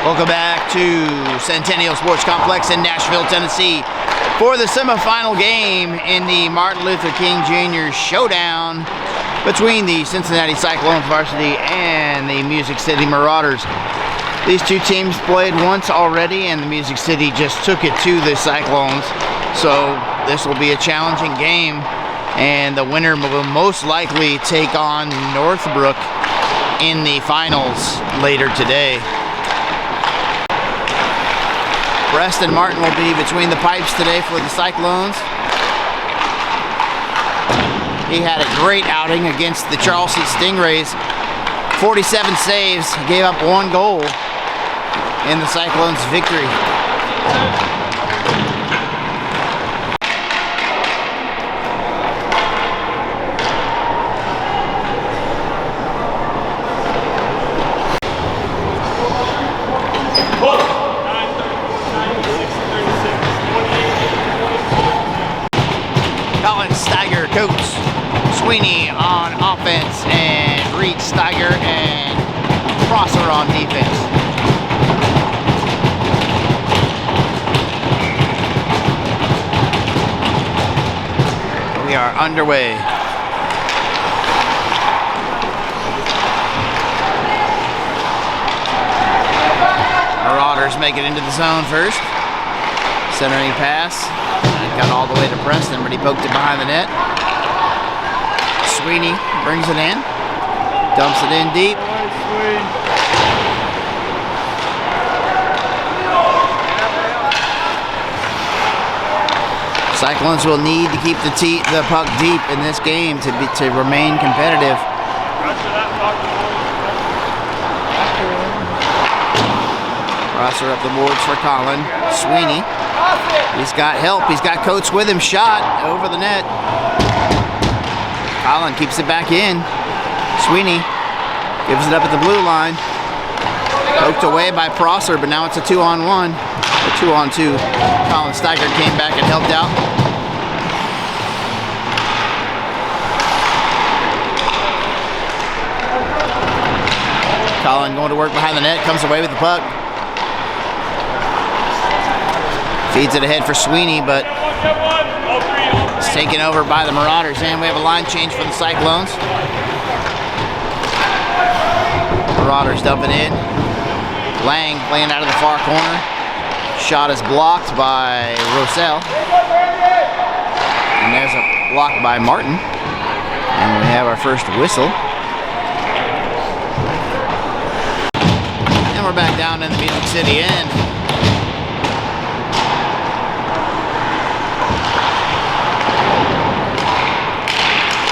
Welcome back to Centennial Sports Complex in Nashville, Tennessee for the semifinal game in the Martin Luther King Jr. Showdown between the Cincinnati Cyclones Varsity and the Music City Marauders. These two teams played once already, and the Music City just took it to the Cyclones. So this will be a challenging game, and the winner will most likely take on Northbrook in the finals later today. Preston Martin will be between the pipes today for the Cyclones. He had a great outing against the Charleston Stingrays. 47 saves, he gave up 1 goal in the Cyclones' victory. Coates, Sweeney on offense, and Reed Steiger and Prosser on defense. We are underway. Marauders make it into the zone first. Centering pass. Got all the way to Preston, but he poked it behind the net. Sweeney brings it in, dumps it in deep. Cyclones will need to keep the puck deep in this game to remain competitive. Crosser up the boards for Colin. Sweeney. He's got help. He's got Coates with him. Shot over the net. Colin keeps it back in. Sweeney gives it up at the blue line. Poked away by Prosser, but now it's a 2-on-1. A 2-on-2. Colin Steiger came back and helped out. Colin going to work behind the net. Comes away with the puck. Feeds it ahead for Sweeney, but it's taken over by the Marauders, and we have a line change for the Cyclones. Marauders dumping in. Lang playing out of the far corner. Shot is blocked by Rosell. And there's a block by Martin. And we have our first whistle. And we're back down in the Music City end.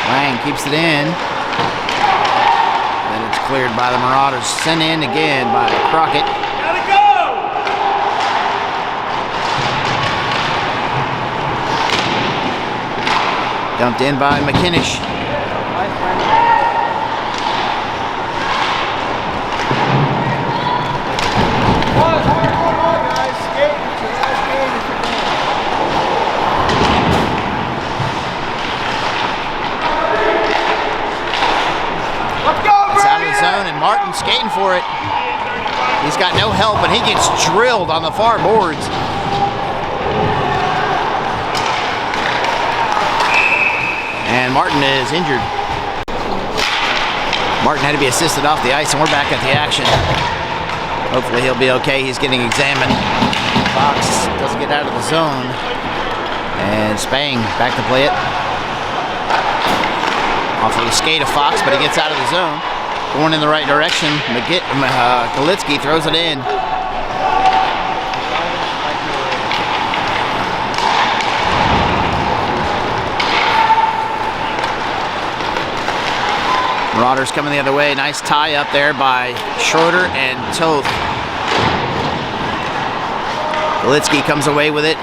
Lang keeps it in. Then it's cleared by the Marauders. Sent in again by Crockett. Gotta go! Dumped in by McKinnish. And Martin skating for it. He's got no help, but he gets drilled on the far boards. And Martin is injured. Martin had to be assisted off the ice, and we're back at the action. Hopefully he'll be okay. He's getting examined. Fox doesn't get out of the zone. And Spang back to play it. Off of the skate of Fox, but he gets out of the zone. Going in the right direction. Kalitsky throws it in. Marauders coming the other way. Nice tie up there by Schroeder and Toth. Kalitsky comes away with it.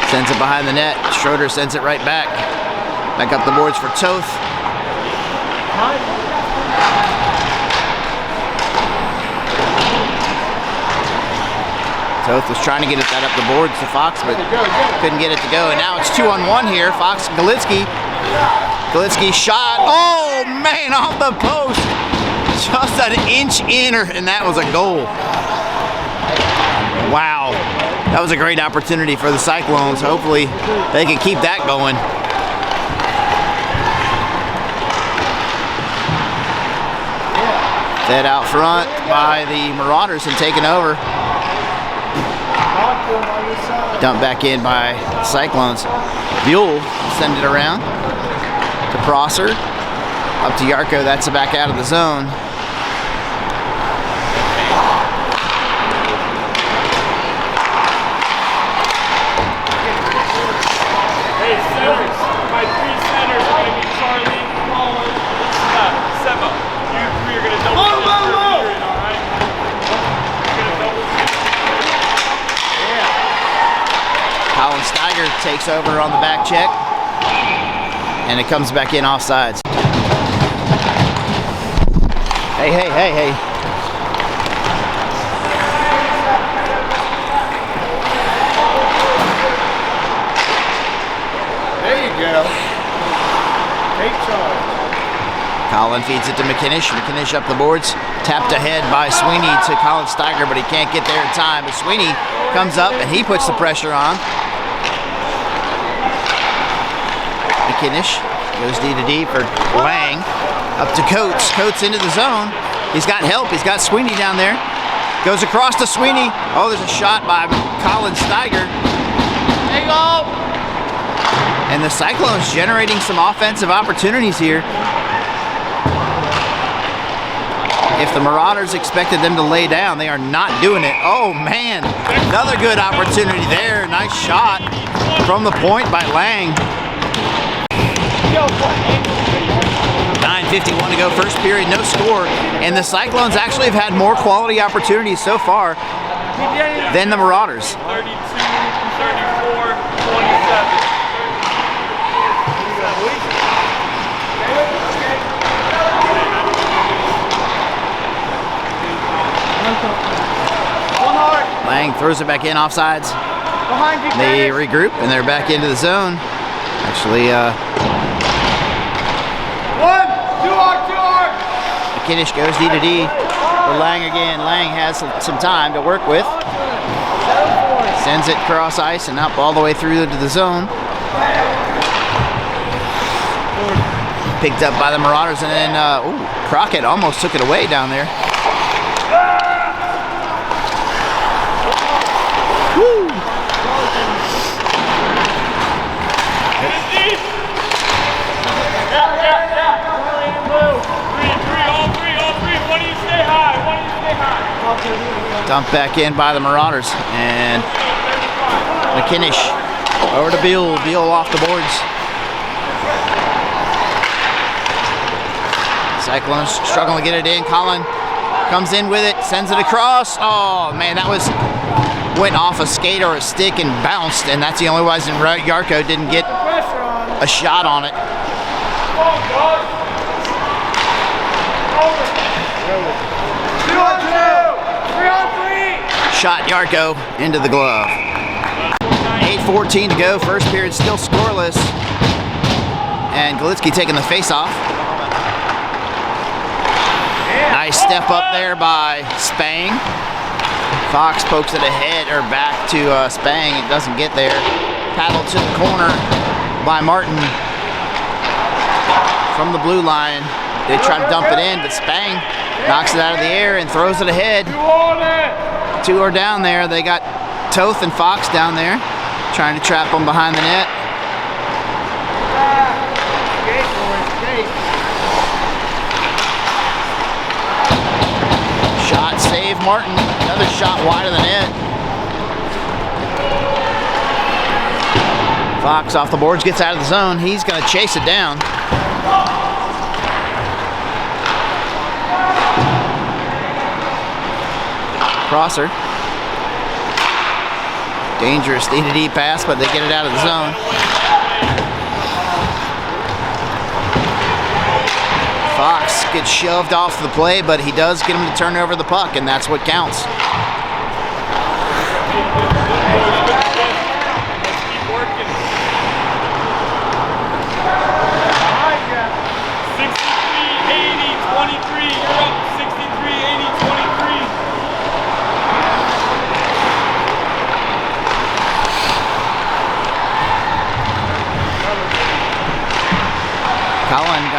Sends it behind the net. Schroeder sends it right back. Back up the boards for Toth. Toth was trying to get that up the boards to Fox, but couldn't get it to go. And now it's 2-on-1 here. Fox, Galitsky. Galitsky shot. Oh, man, off the post. Just an inch in, and that was a goal. Wow, that was a great opportunity for the Cyclones. Hopefully they can keep that going. Fed out front by the Marauders and taken over. Dumped back in by Cyclones. Buell send it around to Prosser. Up to Yarko, that's back out of the zone. Hey, centers. My 3 centers are going to be Charlie, Colin, Seba. You 3 are going to double team for Peter, all right? You're going to double team. Yeah. Colin Steiger takes over on the back check. And it comes back in offsides. Hey, hey, hey, hey. There you go. Take charge. Colin feeds it to McKinnish. McKinnish up the boards. Tapped ahead by Sweeney to Colin Steiger, but he can't get there in time. But Sweeney comes up and he puts the pressure on. McKinnish goes D to D for Lang. Up to Coates. Coates into the zone. He's got help. He's got Sweeney down there. Goes across to Sweeney. Oh, there's a shot by Colin Steiger. There you go. And the Cyclones generating some offensive opportunities here. If the Marauders expected them to lay down, they are not doing it. Oh, man. Another good opportunity there. Nice shot from the point by Lang. 9:51 to go, first period, no score. And the Cyclones actually have had more quality opportunities so far than the Marauders. 32, 34, 27. Lang throws it back in, offsides. They regroup and they're back into the zone. Actually, McKinnish goes D to D for Lang again. Lang has some time to work with. Sends it cross ice and up all the way through to the zone. Picked up by the Marauders, and then Crockett almost took it away down there. Woo! Dumped back in by the Marauders, and McKinnish over to Beal. Beal off the boards. Cyclones struggling to get it in. Colin comes in with it, sends it across. Oh man, that went off a skate or a stick and bounced, and that's the only reason Yarko didn't get a shot on it. Shot Yarko into the glove. 8:14 to go, first period still scoreless. And Galitsky taking the face off. Nice step up there by Spang. Fox pokes it ahead or back to Spang. It doesn't get there. Paddled to the corner by Martin from the blue line. They try to dump it in, but Spang knocks it out of the air and throws it ahead. Two are down there. They got Toth and Fox down there trying to trap them behind the net. Shot save Martin. Another shot wide of the net. Fox off the boards, gets out of the zone. He's going to chase it down. Prosser. Dangerous D-to-D pass, but they get it out of the zone. Fox gets shoved off the play, but he does get him to turn over the puck, and that's what counts.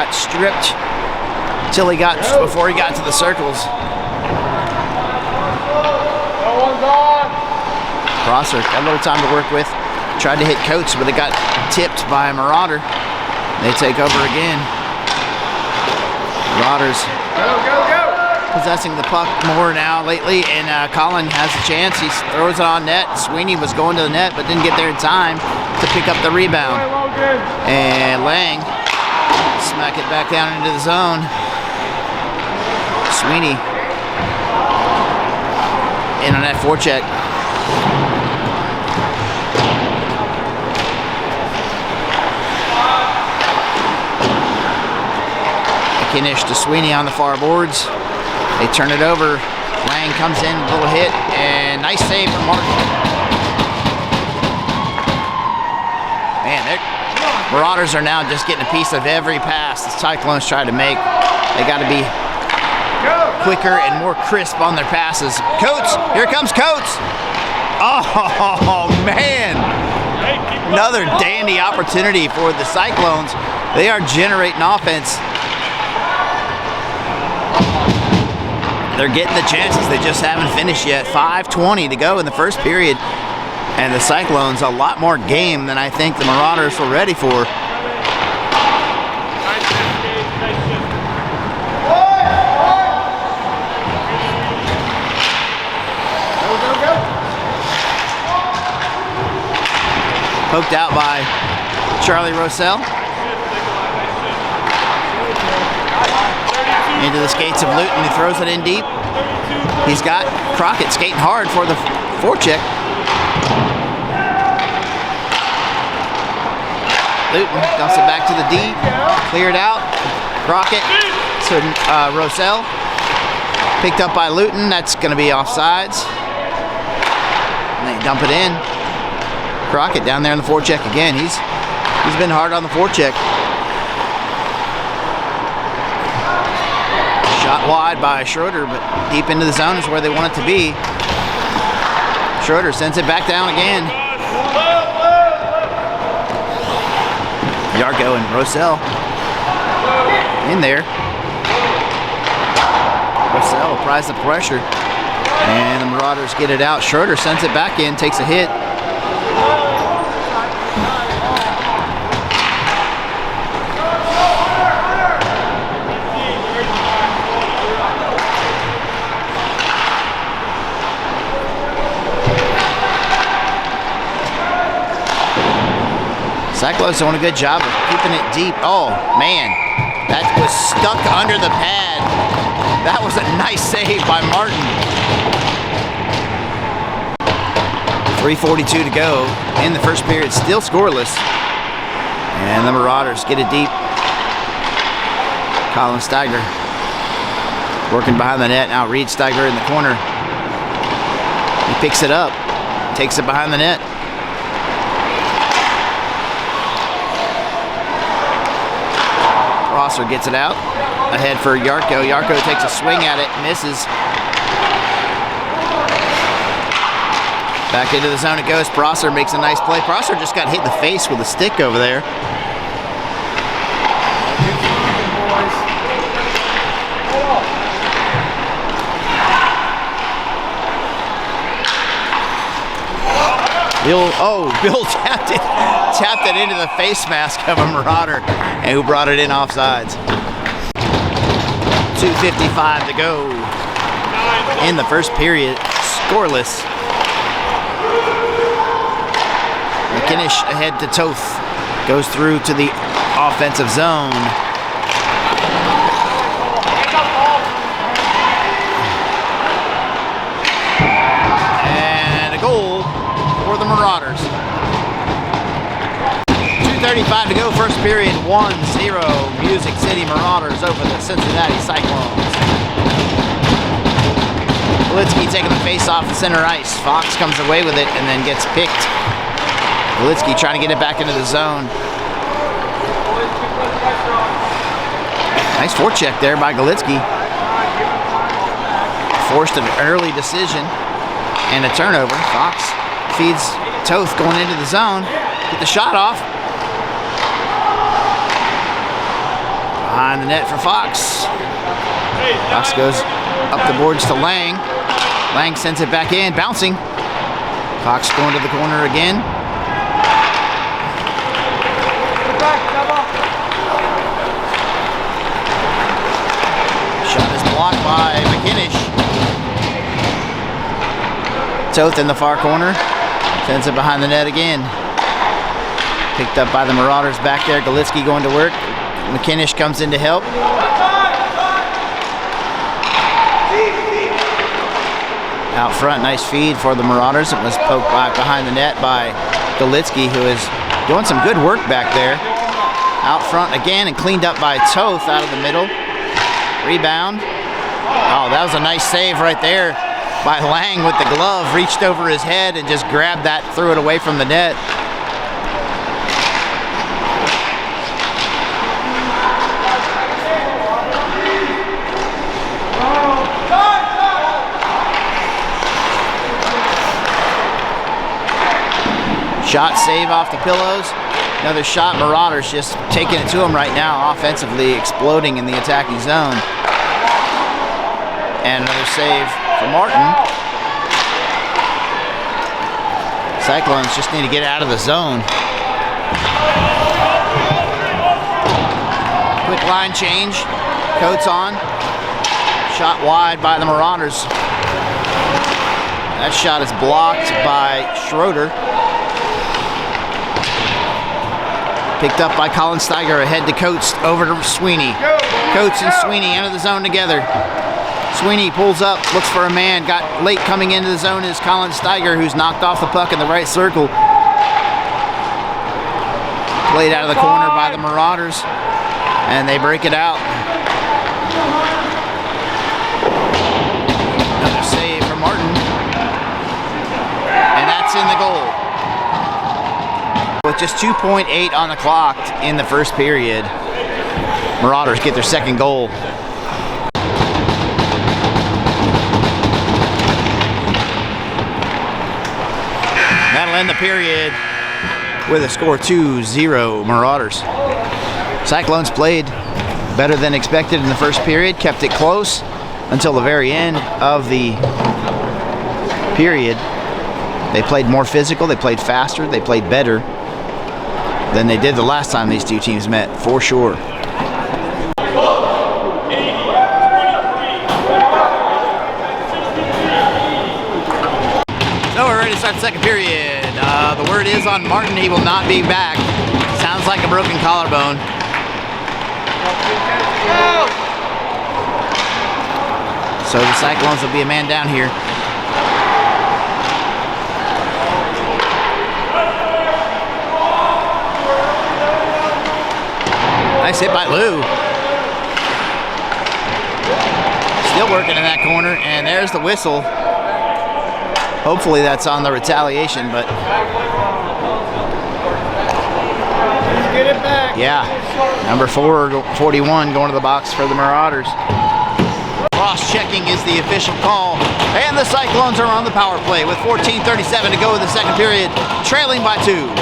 got stripped before he got to the circles. Prosser got a little time to work with. Tried to hit Coates, but it got tipped by a Marauder. They take over again. Marauders possessing the puck more now lately, and Colin has a chance. He throws it on net. Sweeney was going to the net, but didn't get there in time to pick up the rebound. And Lang smack it back down into the zone. Sweeney in on that forecheck. McKinnish to Sweeney on the far boards. They turn it over. Lang comes in, a little hit, and nice save from Martin. Man, Marauders are now just getting a piece of every pass the Cyclones try to make. They got to be quicker and more crisp on their passes. Coates, here comes Coates. Oh, man. Another dandy opportunity for the Cyclones. They are generating offense. They're getting the chances, they just haven't finished yet. 5:20 to go in the first period. And the Cyclones, a lot more game than I think the Marauders were ready for. Poked out by Charlie Rossell. Into the skates of Luton, he throws it in deep. He's got Crockett skating hard for the forecheck. Luton dumps it back to the D, cleared out. Crockett to Rossell. Picked up by Luton, that's going to be offsides. And they dump it in. Crockett down there on the forecheck again. He's been hard on the forecheck. Shot wide by Schroeder, but deep into the zone is where they want it to be. Schroeder sends it back down again. Yarko and Rossell in there. Rossell applies the pressure, and the Marauders get it out. Schroeder sends it back in, takes a hit. Cyclones doing a good job of keeping it deep. Oh, man. That was stuck under the pad. That was a nice save by Martin. 3:42 to go in the first period. Still scoreless. And the Marauders get it deep. Colin Steiger working behind the net. Now Reed Steiger in the corner. He picks it up. Takes it behind the net. Prosser gets it out. Ahead for Yarko. Yarko takes a swing at it, misses. Back into the zone it goes. Prosser makes a nice play. Prosser just got hit in the face with a stick over there. Bill tapped it into the face mask of a Marauder, and who brought it in offsides. 2:55 to go in the first period, scoreless. McKinnish ahead to Toth, goes through to the offensive zone. And a goal for the Marauders. 2:35 to go, first period, 1-0. Music City Marauders over the Cincinnati Cyclones. Golitsky taking the face off the center ice. Fox comes away with it and then gets picked. Golitsky trying to get it back into the zone. Nice forecheck there by Golitsky. Forced an early decision and a turnover. Fox feeds Toth going into the zone. Get the shot off. Behind the net for Fox. Fox goes up the boards to Lang. Lang sends it back in, bouncing. Fox going to the corner again. Shot is blocked by McKinnish. Toth in the far corner. Sends it behind the net again. Picked up by the Marauders back there. Galitsky going to work. McKinnish comes in to help. Out front, nice feed for the Marauders. It was poked behind the net by Galitsky, who is doing some good work back there. Out front again and cleaned up by Toth out of the middle. Rebound. Oh, that was a nice save right there by Lang with the glove. Reached over his head and just grabbed that, threw it away from the net. Shot save off the pillows. Another shot. Marauders just taking it to him right now, offensively exploding in the attacking zone. And another save for Martin. Cyclones just need to get out of the zone. Quick line change. Coates on. Shot wide by the Marauders. That shot is blocked by Schroeder. Picked up by Colin Steiger, ahead to Coates, over to Sweeney. Coates and Sweeney enter the zone together. Sweeney pulls up, looks for a man. Got late coming into the zone is Colin Steiger, who's knocked off the puck in the right circle. Played out of the corner by the Marauders, and they break it out. Another save for Martin, and that's in the goal. With just 2.8 on the clock in the first period, Marauders get their second goal. That'll end the period with a score 2-0 Marauders. Cyclones played better than expected in the first period, kept it close until the very end of the period. They played more physical, they played faster, they played better than they did the last time these two teams met, for sure. So we're ready to start the second period. The word is on Martin, he will not be back. Sounds like a broken collarbone. So the Cyclones will be a man down here. Nice hit by Lou. Still working in that corner, and there's the whistle. Hopefully that's on the retaliation, but Get it back. yeah. Number 41 going to the box for the Marauders. Cross-checking is the official call, and the Cyclones are on the power play with 14:37 to go in the second period, trailing by 2.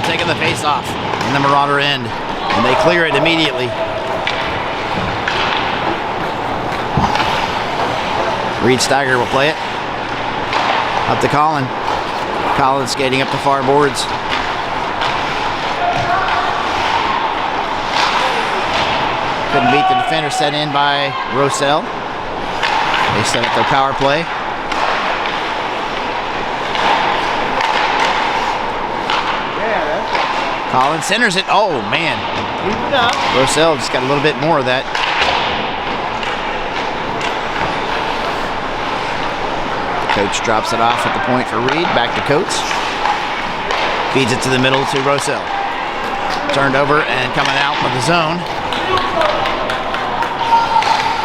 Taking the face off in the Marauder end, and they clear it immediately. Reed Steiger will play it up to Colin. Colin skating up the far boards. Couldn't beat the defender set in by Rossell. They set up their power play. Collins centers it. Oh, man. Rossell just got a little bit more of that. Coach drops it off at the point for Reed. Back to Coates. Feeds it to the middle to Rossell. Turned over and coming out of the zone.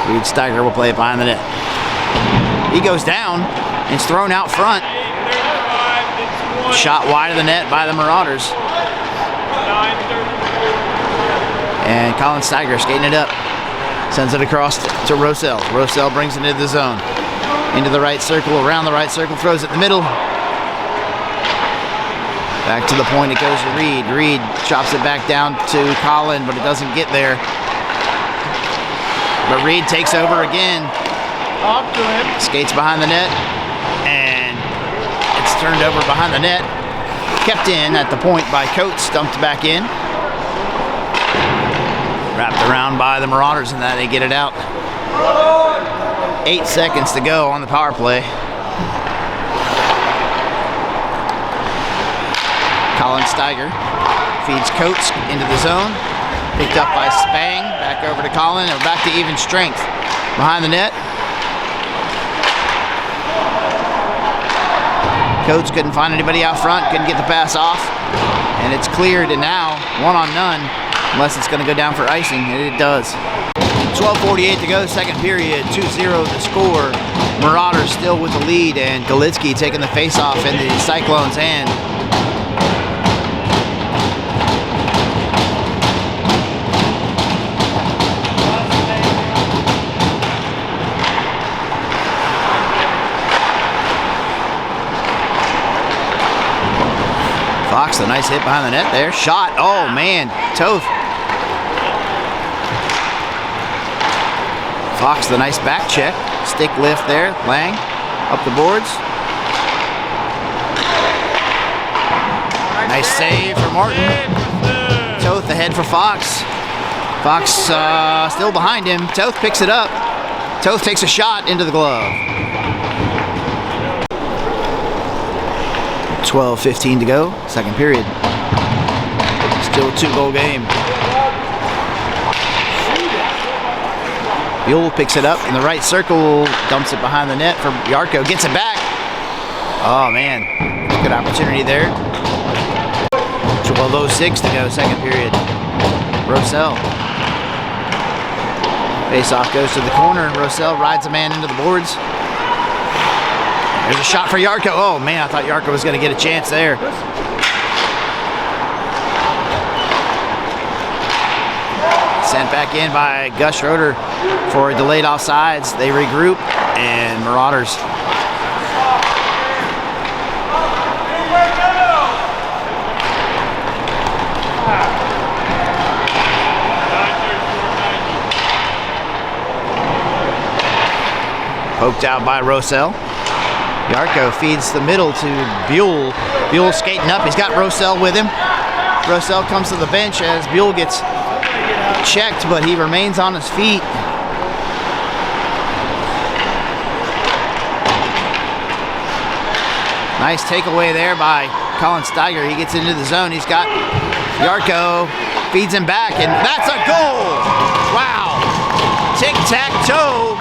Reed Steiger will play it behind the net. He goes down. It's thrown out front. Shot wide of the net by the Marauders. And Colin Steiger skating it up. Sends it across to Rossell. Rossell brings it into the zone. Into the right circle, around the right circle, throws it in the middle. Back to the point it goes to Reed. Reed chops it back down to Colin, but it doesn't get there. But Reed takes over again. Talk to him. Skates behind the net, and it's turned over behind the net. Kept in at the point by Coates, dumped back in. Wrapped around by the Marauders, and then they get it out. 8 seconds to go on the power play. Colin Steiger feeds Coates into the zone. Picked up by Spang. Back over to Colin, and back to even strength. Behind the net. Coates couldn't find anybody out front, couldn't get the pass off. And it's cleared, and now 1 on none, unless it's going to go down for icing, and it does. 12:48 to go, second period, 2-0 to score. Marauders still with the lead, and Galitsky taking the face-off in the Cyclones' hand. Fox, a nice hit behind the net there. Shot, oh man, Toth. Fox, the nice back check. Stick lift there, Lang, up the boards. Nice save for Martin. Toth ahead for Fox. Fox still behind him. Toth picks it up. Toth takes a shot into the glove. 12:15 to go, second period. Still a 2-goal game. Buell picks it up in the right circle, dumps it behind the net for Yarko, gets it back. Oh man, good opportunity there. 12:06 to go, second period. Rosell. Face-off goes to the corner. Rosell rides a man into the boards. There's a shot for Yarko. Oh man, I thought Yarko was going to get a chance there. Sent back in by Gus Schroeder for a delayed offsides. They regroup, and Marauders. Poked out by Rosell. Yarko feeds the middle to Buell. Buell skating up. He's got Rosell with him. Rosell comes to the bench as Buell gets checked, but he remains on his feet. Nice takeaway there by Colin Steiger. He gets into the zone. He's got Yarko, feeds him back, and that's a goal! Wow! Tic-tac-toe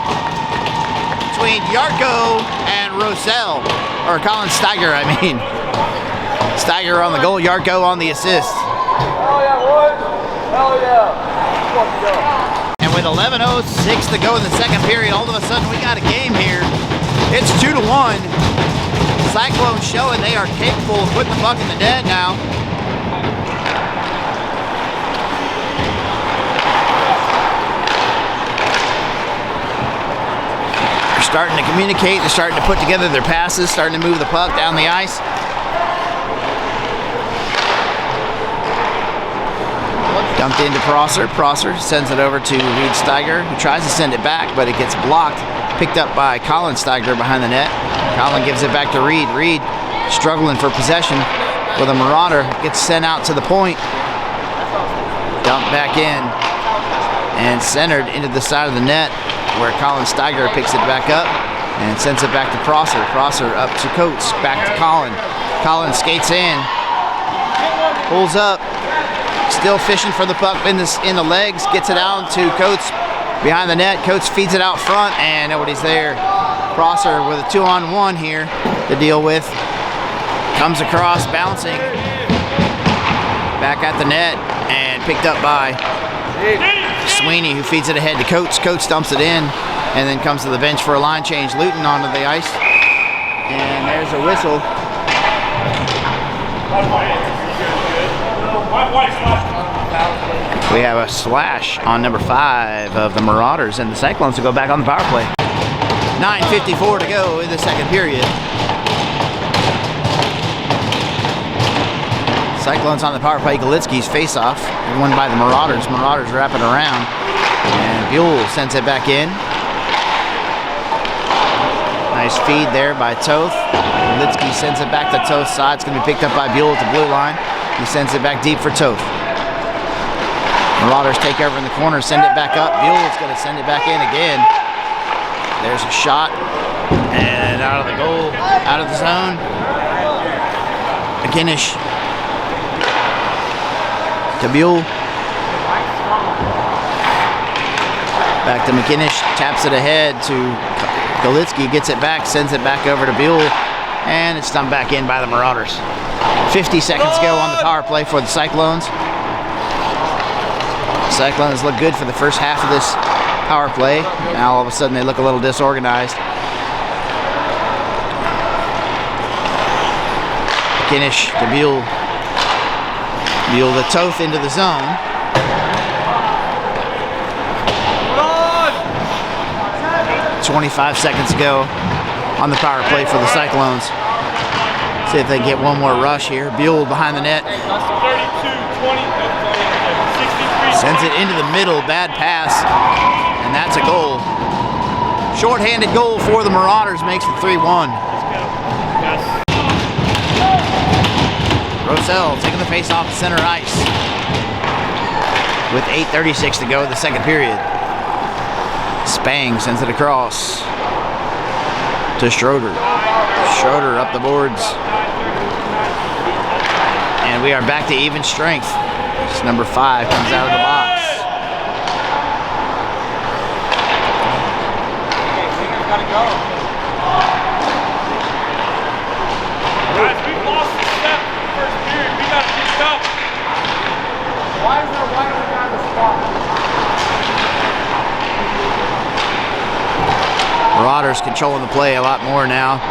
between Yarko and Rosell, or Colin Steiger, I mean. Steiger on the goal, Yarko on the assist. Hell yeah, boys. Hell yeah. And with 11:06 to go in the second period, all of a sudden we got a game here. It's 2-1. Cyclones showing they are capable of putting the puck in the net now. They're starting to communicate, they're starting to put together their passes, starting to move the puck down the ice. Dumped into Prosser. Prosser sends it over to Reed Steiger, who tries to send it back, but it gets blocked. Picked up by Colin Steiger behind the net. Colin gives it back to Reed. Reed struggling for possession with a Marauder. Gets sent out to the point. Dumped back in and centered into the side of the net, where Colin Steiger picks it back up and sends it back to Prosser. Prosser up to Coates, back to Colin. Colin skates in, pulls up, still fishing for the puck in the legs, gets it out to Coates behind the net. Coates feeds it out front, and nobody's there. Prosser with a 2-on-1 here to deal with. Comes across, bouncing back at the net, and picked up by Sweeney, who feeds it ahead to Coates. Coates dumps it in, and then comes to the bench for a line change. Luton onto the ice, and there's a whistle. We have a slash on number 5 of the Marauders, and the Cyclones will go back on the power play. 9:54 to go in the second period. Cyclones on the power play. Galitsky's face-off. Won by the Marauders. Marauders wrapping around. And Buell sends it back in. Nice feed there by Toth. Galitsky sends it back to Toth's side. It's going to be picked up by Buell at the blue line. He sends it back deep for Toth. Marauders take over in the corner, send it back up. Buell's going to send it back in again. There's a shot. And out of the goal, out of the zone. McKinnish to Buell. Back to McKinnish, taps it ahead to Galitsky, gets it back, sends it back over to Buell, and it's dumped back in by the Marauders. 50 seconds go on the power play for the Cyclones. Cyclones look good for the first half of this power play. Now all of a sudden they look a little disorganized. McKinnish to Buell. Buell to Toth into the zone. 25 seconds to go on the power play for the Cyclones. See if they can get one more rush here. Buell behind the net. 32, 20, 63. Sends it into the middle, bad pass, and that's a goal. Short-handed goal for the Marauders, makes it 3-1. Rosell taking the face off center ice with 8:36 to go in the second period. Spang sends it across to Schroeder. Schroeder up the boards. And we are back to even strength. It's number 5 comes out of the box. Guys, we've lost the step in the first period. We got to pick it up. Why is there one on the spot? Marauders controlling the play a lot more now.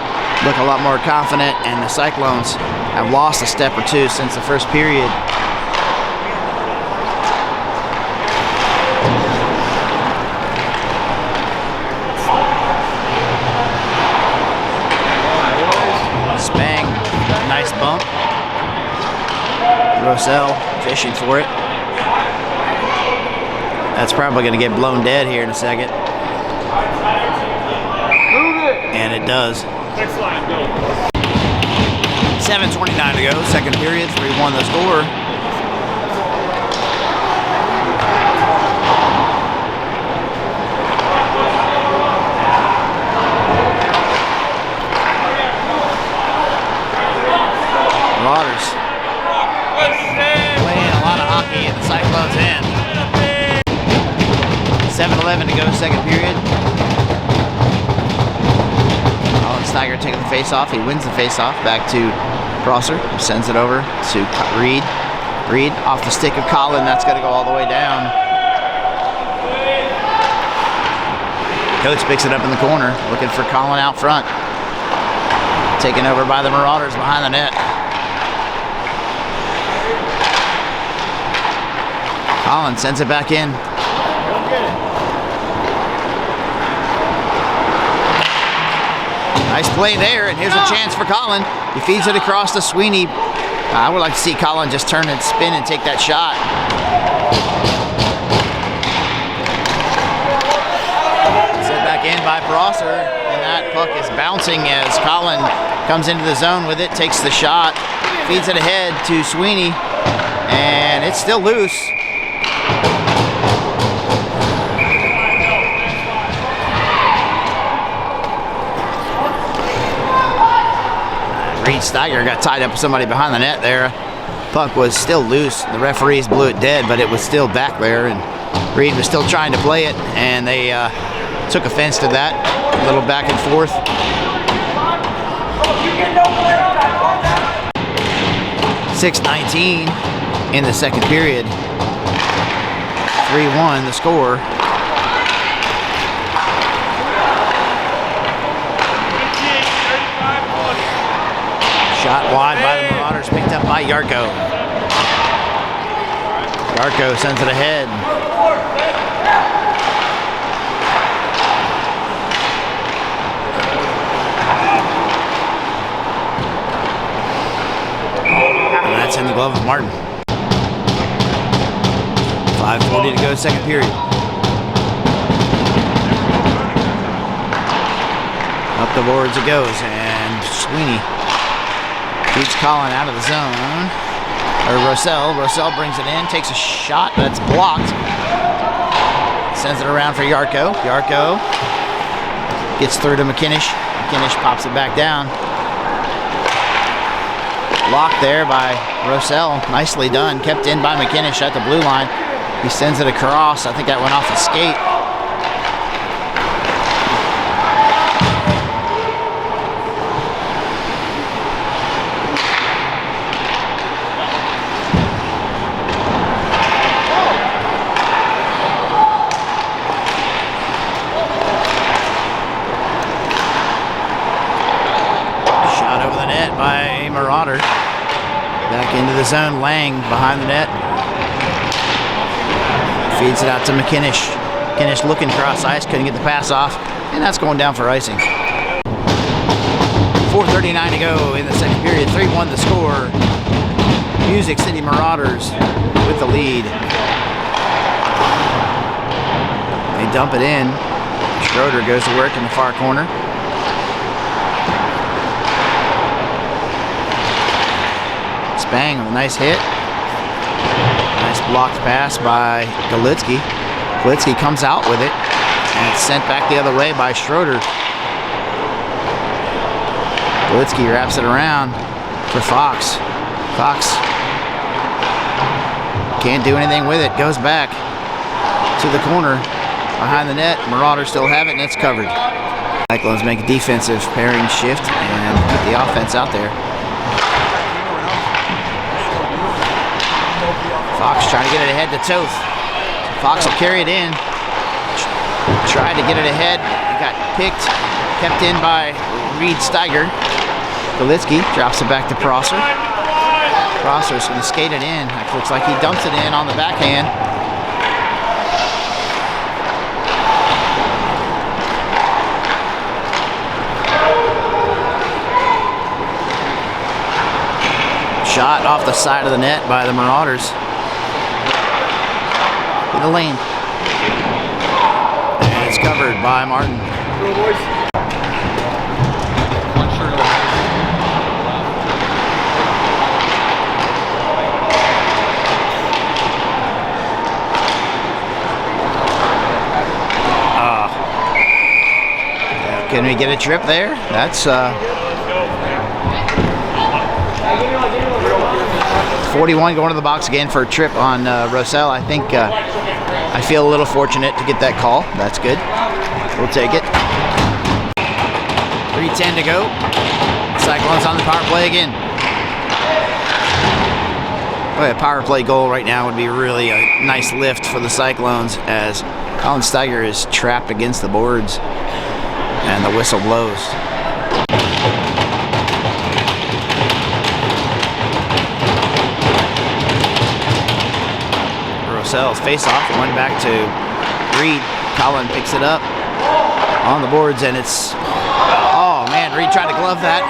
Look a lot more confident, and the Cyclones have lost a step or two since the first period. Spang, nice bump. Rosell fishing for it. That's probably going to get blown dead here in a second. And it does. Next line, go. 7:29 to go, second period, 3-1 the score. Marauders playing a lot of hockey in the Cyclones end. 7:11 to go, second period. Steiger taking the face-off. He wins the face-off. Back to Prosser. Sends it over to Reed. Reed off the stick of Colin. That's going to go all the way down. Coach picks it up in the corner. Looking for Colin out front. Taken over by the Marauders behind the net. Colin sends it back in. Nice play there, and here's a chance for Colin. He feeds it across to Sweeney. I would like to see Colin just turn and spin and take that shot. Set back in by Prosser, and that puck is bouncing as Colin comes into the zone with it, takes the shot, feeds it ahead to Sweeney, and it's still loose. Reed Steiger got tied up with somebody behind the net there. Puck was still loose. The referees blew it dead, but it was still back there, and Reed was still trying to play it, and they took offense to that. A little back and forth. 6:19 in the second period. 3-1 the score. Shot wide by the Marauders, picked up by Yarko. Yarko sends it ahead. And That's in the glove of Martin. 5:40 to go, second period. Up the boards it goes, and Sweeney keeps Colin out of the zone. Or Rossell brings it in, takes a shot, that's blocked. Sends it around for Yarko. Yarko gets through to McKinnish. McKinnish pops it back down. Blocked there by Rossell. Nicely done. Kept in by McKinnish at the blue line. He sends it across. I think that went off the skate. By Marauder. Back into the zone. Lang behind the net. Feeds it out to McKinnish. McKinnish looking cross ice. Couldn't get the pass off. And that's going down for icing. 4:39 to go in the second period. 3-1 the score. Music City Marauders with the lead. They dump it in. Schroeder goes to work in the far corner. Bang, with a nice hit. Nice blocked pass by Galitsky. Galitsky comes out with it, and it's sent back the other way by Schroeder. Galitsky wraps it around for Fox. Fox can't do anything with it. Goes back to the corner behind the net. Marauders still have it, and it's covered. Cyclones make a defensive pairing shift and keep the offense out there. Fox trying to get it ahead to Toth. Fox will carry it in. Tried to get it ahead. It got picked. Kept in by Reed Steiger. Galitsky drops it back to Prosser. Prosser's going to skate it in. It looks like he dumps it in on the backhand. Shot off the side of the net by the Marauders. In the lane. And it's covered by Martin. Can we get a trip there? That's 41 going to the box again for a trip on Rossell. I think I feel a little fortunate to get that call. That's good. We'll take it. 3:10 to go. Cyclones on the power play again. Boy, a power play goal right now would be really a nice lift for the Cyclones as Colin Steiger is trapped against the boards and the whistle blows. Rossell's face-off, it went back to Reed. Colin picks it up on the boards, and it's, oh man, Reed tried to glove that.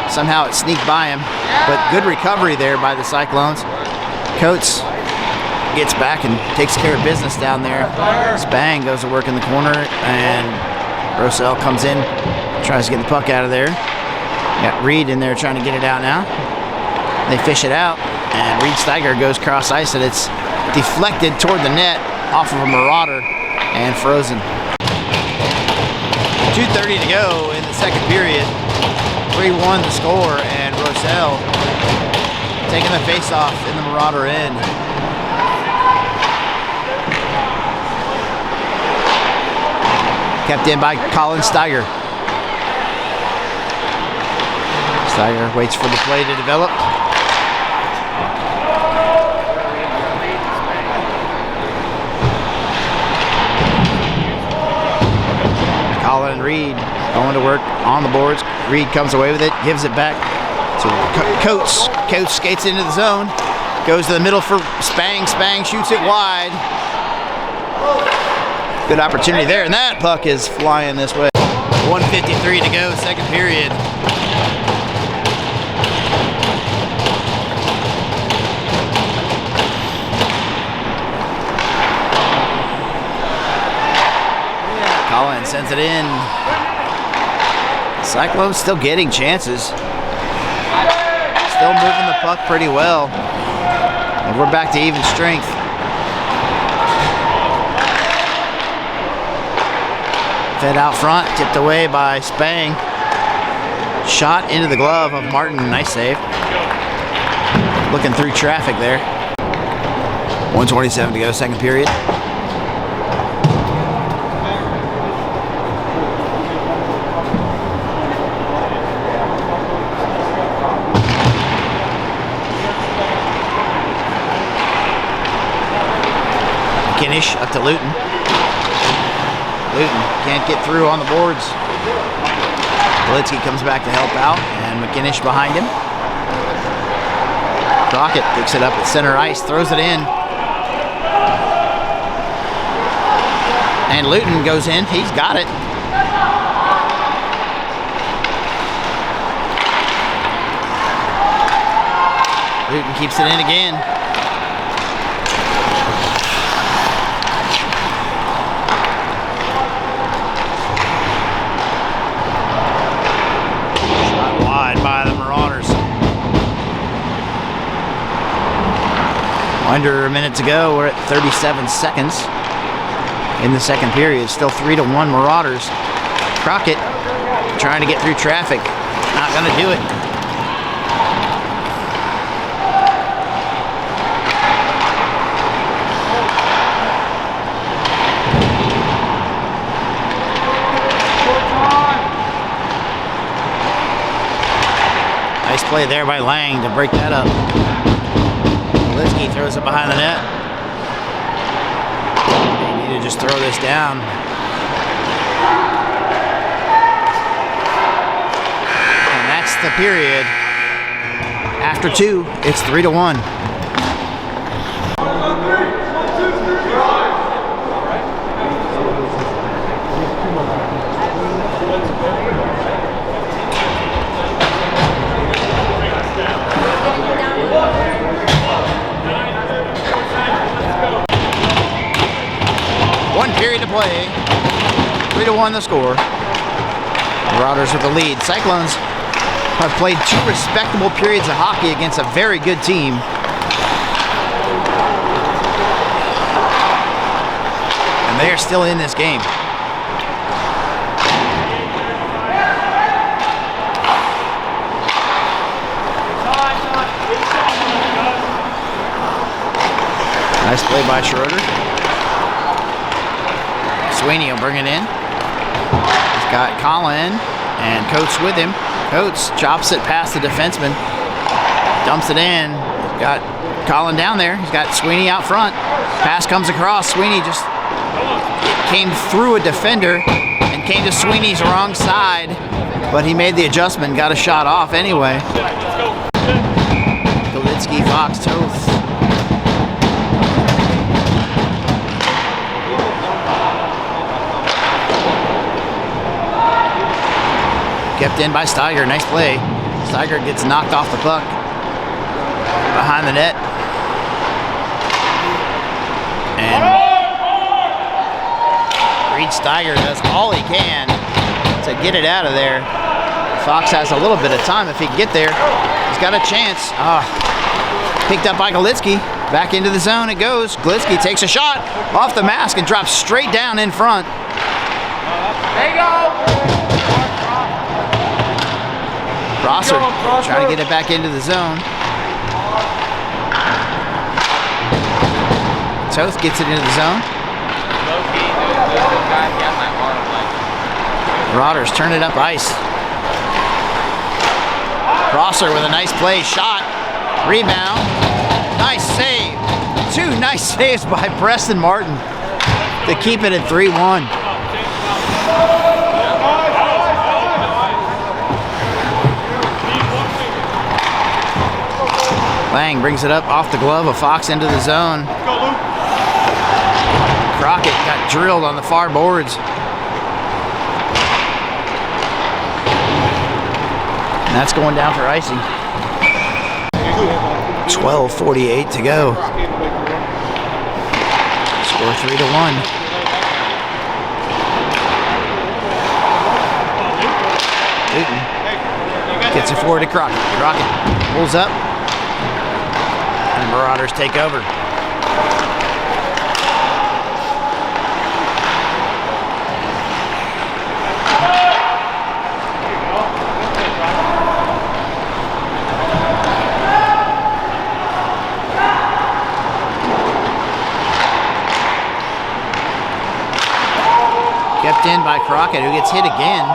Somehow it sneaked by him, but good recovery there by the Cyclones. Coates gets back and takes care of business down there. Spang goes to work in the corner, and Rossell comes in, tries to get the puck out of there. Got Reed in there trying to get it out now. They fish it out, and Reed Steiger goes cross ice, and it's deflected toward the net off of a Marauder and frozen. 2:30 to go in the second period. 3-1 the score, and Rossell taking the face-off in the Marauder end. Kept in by Colin Steiger. Steiger waits for the play to develop. Colin and Reed going to work on the boards. Reed comes away with it, gives it back to Coates. Coates skates into the zone, goes to the middle for Spang. Spang shoots it wide. Good opportunity there, and that puck is flying this way. 1:53 to go, second period. and sends it in. Cyclones still getting chances. Still moving the puck pretty well. And we're back to even strength. Fed out front, tipped away by Spang. Shot into the glove of Martin. Nice save. Looking through traffic there. 1:27 to go, second period. McKinnish up to Luton. Luton can't get through on the boards. Galitsky comes back to help out, and McKinnish behind him. Crockett picks it up at center ice, throws it in. And Luton goes in, he's got it. Luton keeps it in again. Shot wide by the Marauders. Under a minute to go, we're at 37 seconds in the second period. Still 3-1 Marauders. Crockett trying to get through traffic. Not gonna do it. Nice play there by Lang to break that up. Galitsky throws it behind the net. They need to just throw this down. And that's the period. After 2, it's 3-1. One period to play. 3-1 the score. Marauders with the lead. Cyclones have played 2 respectable periods of hockey against a very good team. And they are still in this game. Nice play by Schroeder. Sweeney will bring it in. He's got Colin and Coates with him. Coates chops it past the defenseman. Dumps it in. Got Colin down there. He's got Sweeney out front. Pass comes across. Sweeney just came through a defender and came to Sweeney's wrong side. But he made the adjustment, got a shot off anyway. Galitsky, Fox, Toth. Kept in by Steiger. Nice play. Steiger gets knocked off the puck behind the net. And Reed Steiger does all he can to get it out of there. Fox has a little bit of time if he can get there. He's got a chance. Picked up by Galitsky. Back into the zone it goes. Galitsky takes a shot off the mask and drops straight down in front. There you go. Prosser trying to get it back into the zone. Toth gets it into the zone. Marauders turn it up ice. Prosser with a nice play, shot, rebound, nice save. 2 nice saves by Preston Martin to keep it at 3-1. Lang brings it up off the glove of Fox into the zone. Crockett got drilled on the far boards. And that's going down for icing. 12:48 to go. Score 3-1. Gets it forward to Crockett. Crockett pulls up. And the Marauders take over. Kept in by Crockett, who gets hit again.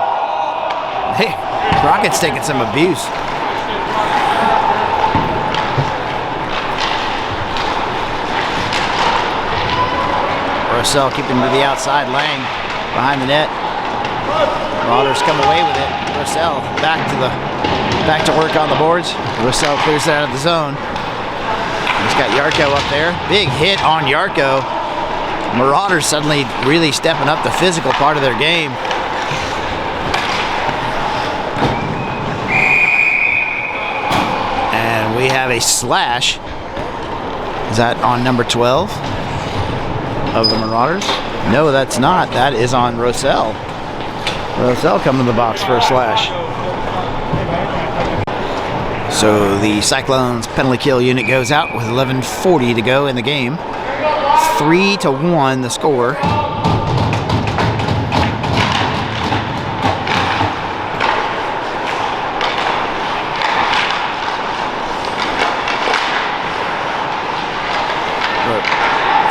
Hey, Crockett's taking some abuse. Rossell keeping to the outside, Lang behind the net. Marauders come away with it. Rossell back to work on the boards. Rossell clears it out of the zone. He's got Yarko up there. Big hit on Yarko. Marauders suddenly really stepping up the physical part of their game. And we have a slash. Is that on number 12 of the Marauders? No, that's not. That is on Rossell. Rossell coming to the box for a slash. So the Cyclones penalty kill unit goes out with 11:40 to go in the game. 3-1 the score.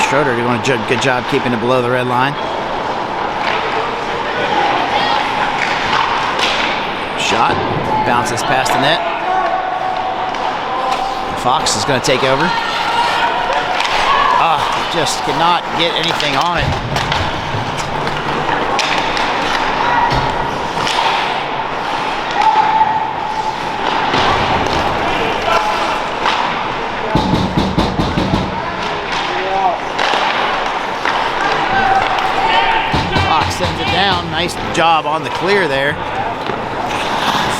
Schroeder doing a good job keeping it below the red line. Shot bounces past the net. Fox is going to take over. Just cannot get anything on it. Fox sends it down. Nice job on the clear there.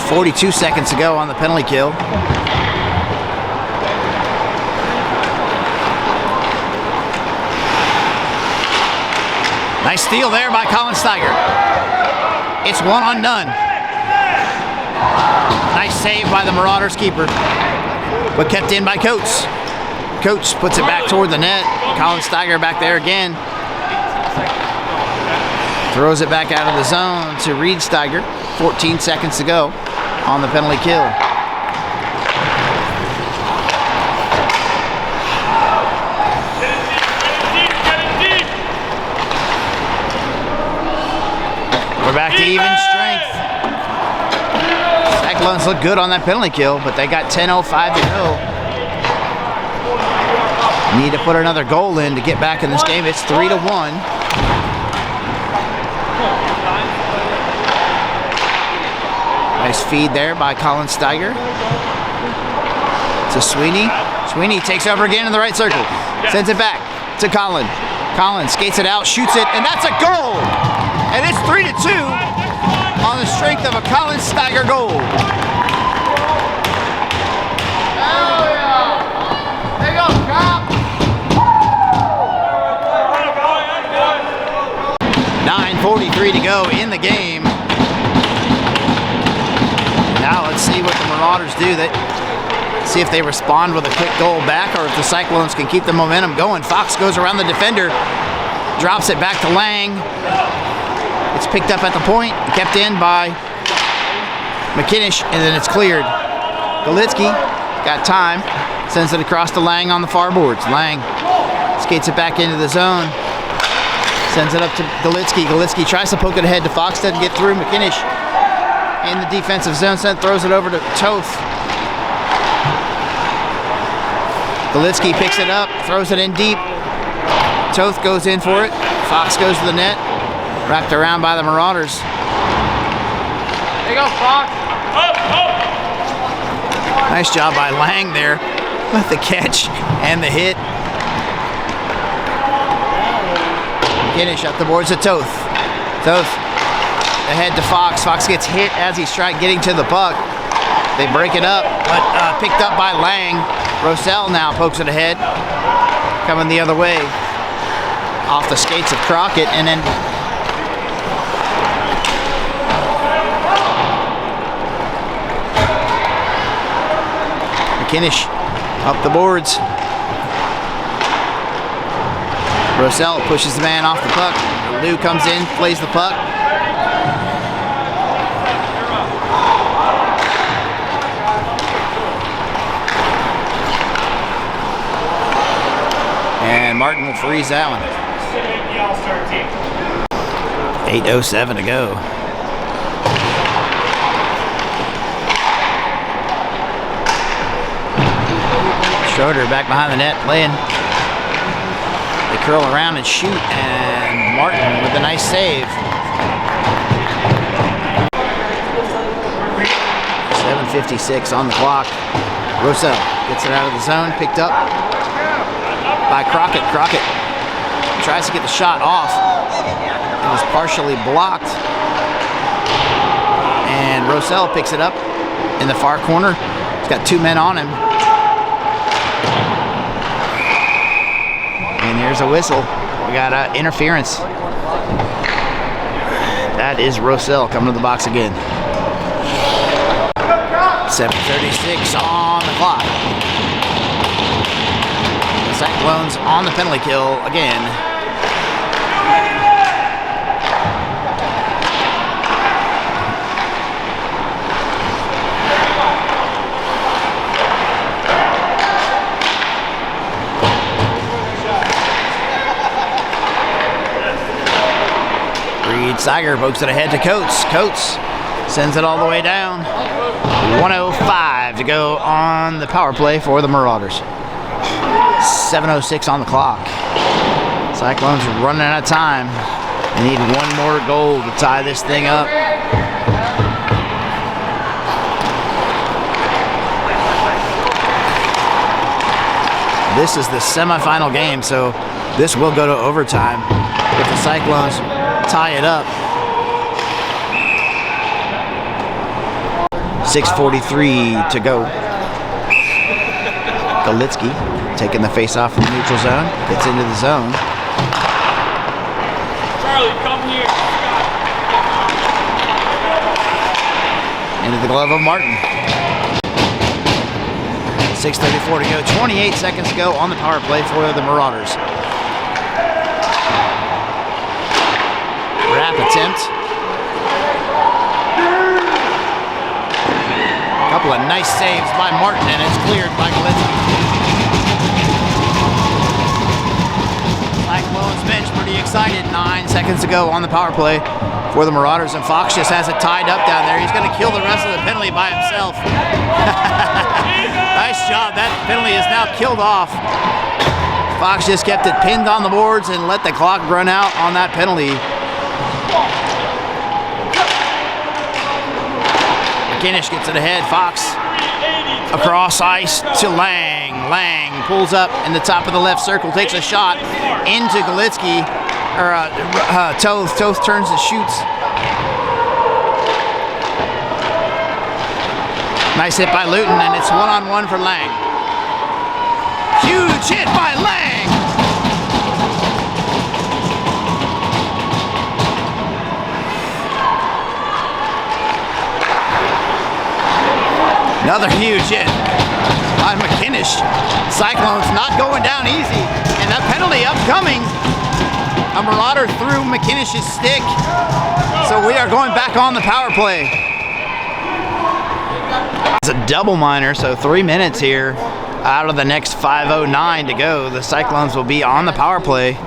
42 seconds to go on the penalty kill. Nice steal there by Colin Steiger. It's 1-on-0. Nice save by the Marauders keeper, but kept in by Coates. Coates puts it back toward the net. Colin Steiger back there again. Throws it back out of the zone to Reed Steiger. 14 seconds to go on the penalty kill. We're back to even strength. Cyclones look good on that penalty kill, but they got 10:05 to go. Need to put another goal in to get back in this game. It's 3-1. Nice feed there by Colin Steiger to Sweeney. Sweeney takes over again in the right circle. Sends it back to Colin. Colin skates it out, shoots it, and that's a goal! And it's 3-2 on the strength of a Colin Steiger goal. Hell yeah! There you go, Kyle. 9:43 to go in the game. Now let's see what the Marauders do. See if they respond with a quick goal back or if the Cyclones can keep the momentum going. Fox goes around the defender, drops it back to Lang. It's picked up at the point, kept in by McKinnish, and then it's cleared. Galitsky got time, sends it across to Lang on the far boards. Lang skates it back into the zone, sends it up to Galitsky. Galitsky tries to poke it ahead to Fox, doesn't get through. McKinnish in the defensive zone, throws it over to Toth. Galitsky picks it up, throws it in deep. Toth goes in for it. Fox goes to the net. Wrapped around by the Marauders. There you go, Fox. Up, up. Nice job by Lang there with the catch and the hit. Finish up the boards to Toth. Toth ahead to Fox. Fox gets hit as he's getting to the puck. They break it up, but picked up by Lang. Rossell now pokes it ahead. Coming the other way. Off the skates of Crockett, and then McKinnish up the boards. Rosell pushes the man off the puck. Lou comes in, plays the puck. And Martin will freeze that one. 8:07 to go. Schroeder back behind the net playing. They curl around and shoot, and Martin with a nice save. 7:56 on the clock. Rosell gets it out of the zone, picked up by Crockett. Crockett tries to get the shot off. It was partially blocked. And Rosell picks it up in the far corner. He's got two men on him. And there's a whistle. We got interference. That is Rosell coming to the box again. 7:36 on the clock. The Cyclones on the penalty kill again. Steiger pokes it ahead to Coates. Coates sends it all the way down. 1:05 to go on the power play for the Marauders. 7:06 on the clock. Cyclones are running out of time. They need one more goal to tie this thing up. This is the semifinal game, so this will go to overtime if the Cyclones tie it up. 6:43 to go. Golitsky taking the face-off from the neutral zone. Gets into the zone. Charlie, come here. Into the glove of Martin. 6:34 to go. 28 seconds to go on the power play for the Marauders. Wrap attempt. A couple of nice saves by Martin, and it's cleared by Golitsky. Cyclones bench pretty excited. 9 seconds to go on the power play for the Marauders, and Fox just has it tied up down there. He's going to kill the rest of the penalty by himself. Nice job. That penalty is now killed off. Fox just kept it pinned on the boards and let the clock run out on that penalty. McKinnish gets it ahead. Fox across ice to Lang. Lang pulls up in the top of the left circle, takes a shot into Golitsky. Toth. Toth turns and shoots. Nice hit by Luton, and it's one-on-one for Lang. Huge hit by Lang. Another huge hit by McKinnish. Cyclones not going down easy. And that penalty upcoming. A Marauder through McKinnish's stick. So we are going back on the power play. It's a double minor, so 3 minutes here out of the next 5:09 to go. The Cyclones will be on the power play.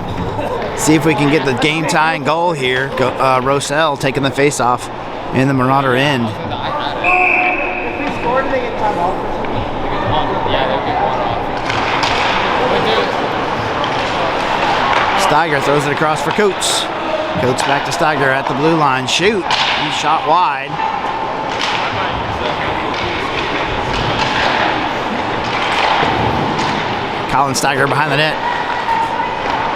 See if we can get the game-tying goal here. Rosell taking the face-off in the Marauder end. Steiger throws it across for Coates. Coates back to Steiger at the blue line. Shoot. He shot wide. Colin Steiger behind the net.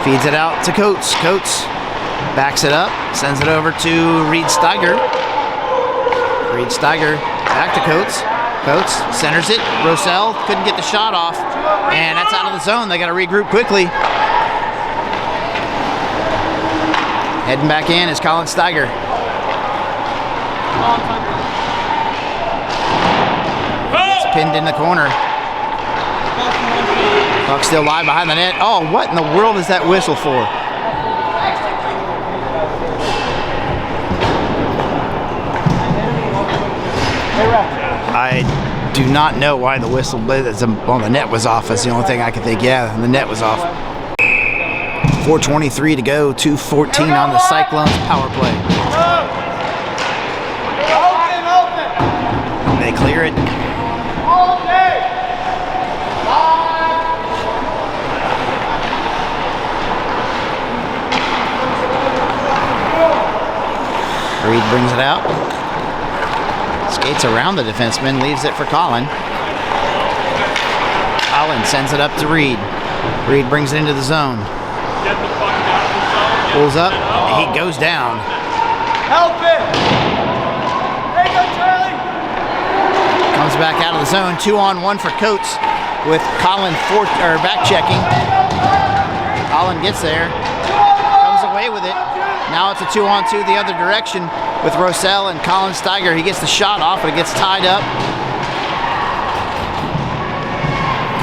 Feeds it out to Coates. Coates backs it up. Sends it over to Reed Steiger. Reed Steiger back to Coates. Coates centers it. Rosell couldn't get the shot off. And that's out of the zone. They got to regroup quickly. Heading back in is Colin Steiger. Gets pinned in the corner. Puck still live behind the net. Oh, what in the world is that whistle for? I do not know why the whistle, well, the net was off. That's the only thing I could think. Yeah, the net was off. 4:23 to go, 2:14 on the Cyclones power play. They clear it. Reed brings it out. Skates around the defenseman, leaves it for Colin. Colin sends it up to Reed. Reed brings it into the zone. Pulls up, he goes down. Help it! There you go, Charlie! Comes back out of the zone, 2-on-1 for Coates with Colin back checking. Colin gets there, comes away with it. Now it's a 2-on-2 the other direction with Rossell and Colin Steiger. He gets the shot off, but it gets tied up.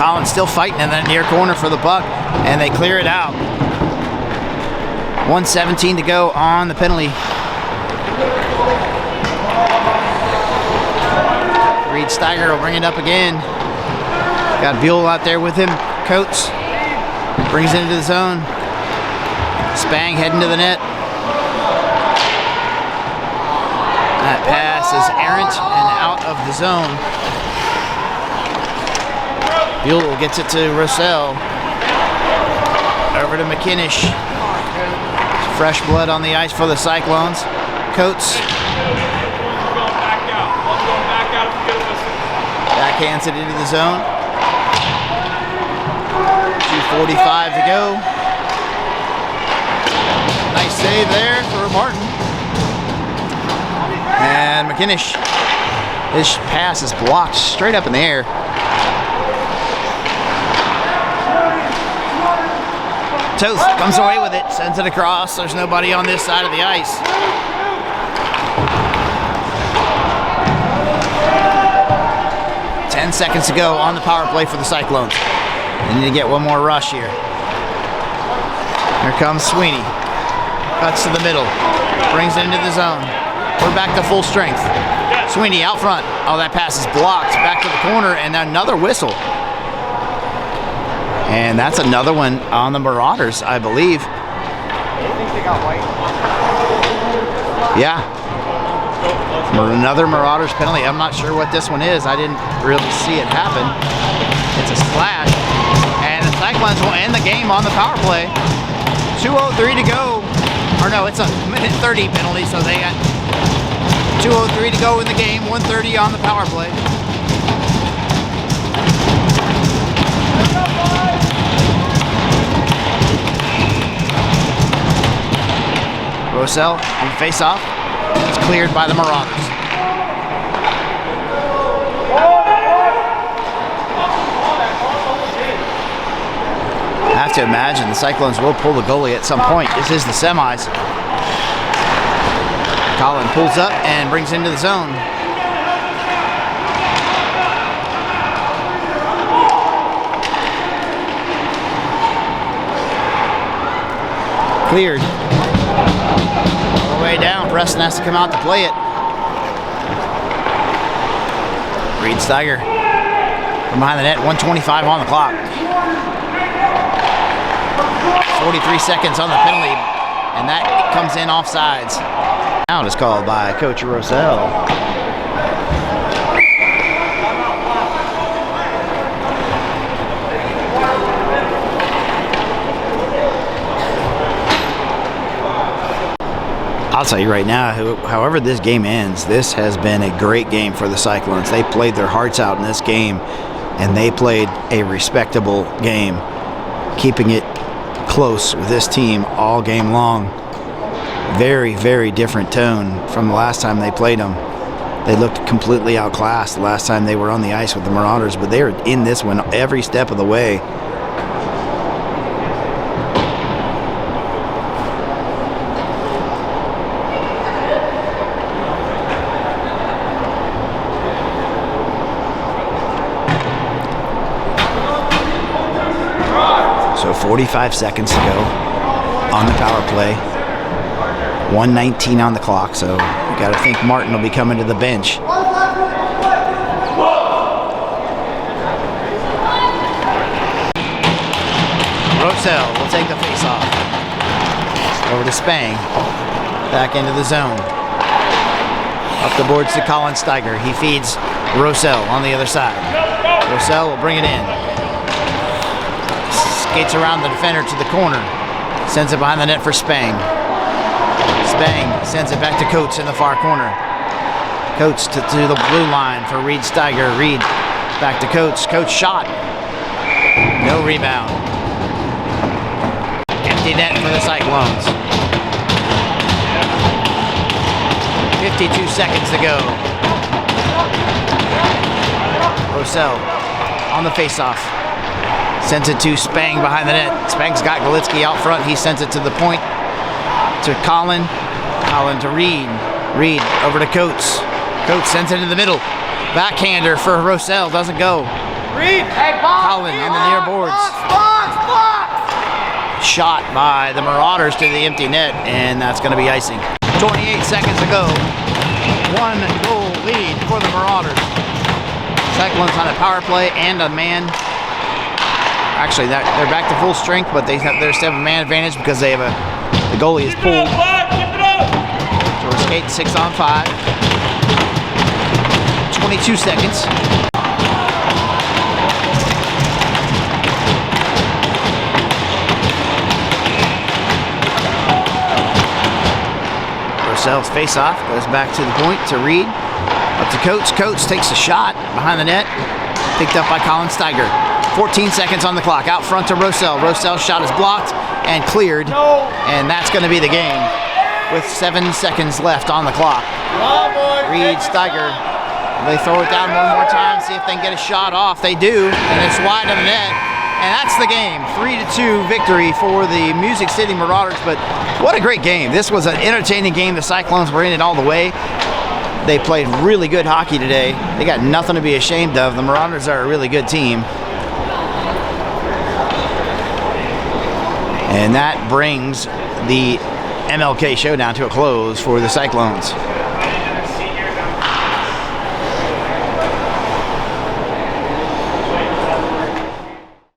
Colin's still fighting in that near corner for the puck, and they clear it out. 1:17 to go on the penalty. Reed Steiger will bring it up again. Got Buell out there with him. Coates brings it into the zone. Spang heading to the net. That pass is errant and out of the zone. Buell gets it to Rossell. Over to McKinnish. Fresh blood on the ice for the Cyclones. Coates backhands it into the zone. 2:45 to go. Nice save there for Martin. And McKinnish, his pass is blocked straight up in the air. Toth comes away with it, sends it across. There's nobody on this side of the ice. Ten seconds to go on the power play for the Cyclones. They need to get one more rush here. Here comes Sweeney. Cuts to the middle. Brings it into the zone. We're back to full strength. Sweeney out front. Oh, that pass is blocked. Back to the corner and another whistle. And that's another one on the Marauders, I believe. I think they got white. Yeah. Another Marauders penalty. I'm not sure what this one is. I didn't really see it happen. It's a slash. And the Cyclones will end the game on the power play. 2:03 to go. Or no, it's a minute 30 penalty, so they got 2:03 to go in the game. 1:30 on the power play. Rossell on the face-off. It's cleared by the Marauders. I have to imagine the Cyclones will pull the goalie at some point. This is the semis. Colin pulls up and brings into the zone. Cleared. All the way down. Preston has to come out to play it. Reed Steiger from behind the net. 1:25 on the clock. 43 seconds on the penalty, and that comes in offsides. Out is called by Coach Rossell. I'll tell you right now, however this game ends, this has been a great game for the Cyclones. They played their hearts out in this game, and they played a respectable game, keeping it close with this team all game long. Very, very different tone from the last time they played them. They looked completely outclassed the last time they were on the ice with the Marauders, but they were in this one every step of the way. 45 seconds to go on the power play. 1:19 on the clock, so you got to think Martin will be coming to the bench. Rosell will take the face-off. Over to Spang. Back into the zone. Up the boards to Colin Steiger. He feeds Rosell on the other side. Rosell will bring it in. Skates around the defender to the corner. Sends it behind the net for Spang. Spang sends it back to Coates in the far corner. Coates to the blue line for Reed Steiger. Reed back to Coates. Coates shot. No rebound. Empty net for the Cyclones. 52 seconds to go. Rosell on the faceoff. Sends it to Spang behind the net. Spang's got Galitsky out front. He sends it to the point to Colin. Colin to Reed. Reed over to Coates. Coates sends it in the middle. Backhander for Rosell. Doesn't go. Reed! Hey, box! Colin on the near boards. Shot by the Marauders to the empty net, and that's going to be icing. 28 seconds to go. 1-goal lead for the Marauders. Cyclones on a power play and a man. Actually, they're back to full strength, but they still have a man advantage because they have the goalie is pulled. So we're skating 6 on 5. 22 seconds. Rosell's face-off goes back to the point to Reed. Up to Coates. Coates takes a shot behind the net. Picked up by Colin Steiger. 14 seconds on the clock. Out front to Rosell. Rosell's shot is blocked and cleared. And that's going to be the game with 7 seconds left on the clock. Reed, Steiger. They throw it down one more time, see if they can get a shot off. They do, and it's wide of the net. And that's the game. 3-2 victory for the Music City Marauders. But what a great game. This was an entertaining game. The Cyclones were in it all the way. They played really good hockey today. They got nothing to be ashamed of. The Marauders are a really good team. And that brings the MLK showdown to a close for the Cyclones.